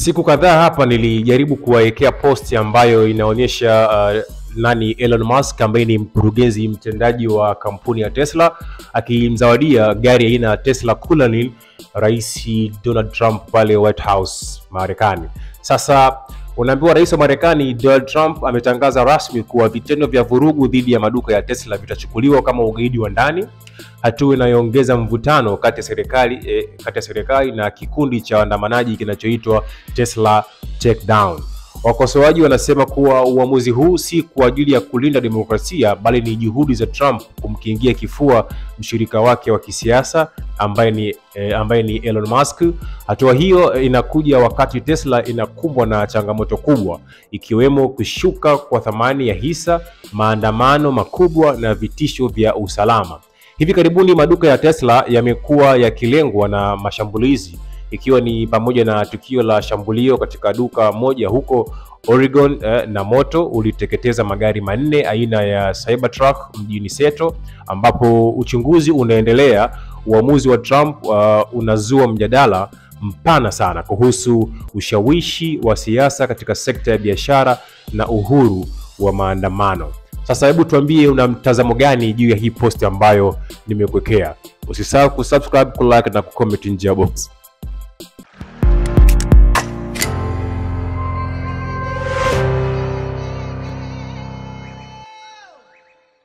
Siku kadhaa hapa nilijaribu kuwaekea posti ambayo inaonyesha Elon Musk ambaye ni mkurugenzi mtendaji wa kampuni ya Tesla akimzawadia gari aina ya Tesla Cullinan Rais Donald Trump pale White House Marekani. Sasa unaambiwa Rais wa Marekani Donald Trump ametangaza rasmi kuwa vitendo vya vurugu dhidi ya maduka ya Tesla vitachukuliwa kama ugaidi wa ndani, hatua inayoongeza mvutano kati ya serikali na kikundi cha waandamanaji kinachoitwa Tesla Takedown. Wakosoaji wanasema kuwa uamuzi huu si kwa ajili ya kulinda demokrasia bali ni juhudi za Trump kumkingia kifua mshirika wake wa kisiasa ambaye ni Elon Musk. Hatua hiyo inakuja wakati Tesla inakumbwa na changamoto kubwa, ikiwemo kushuka kwa thamani ya hisa, maandamano makubwa na vitisho vya usalama. Hivi karibuni maduka ya Tesla yamekuwa yakilengwa na mashambulizi, ikiwa ni pamoja na tukio la shambulio katika duka moja huko Oregon na moto uliteketeza magari manne aina ya Cybertruck mjini Seattle, ambapo uchunguzi unaendelea. Uamuzi wa Trump unazua mjadala mpana sana kuhusu ushawishi wa siasa katika sekta ya biashara na uhuru wa maandamano. Sasa hebu tuambie una mtazamo gani juu ya hii post ambayo nimekuwekea. Usisahau kusubscribe, kulike na kucomment nje ya box.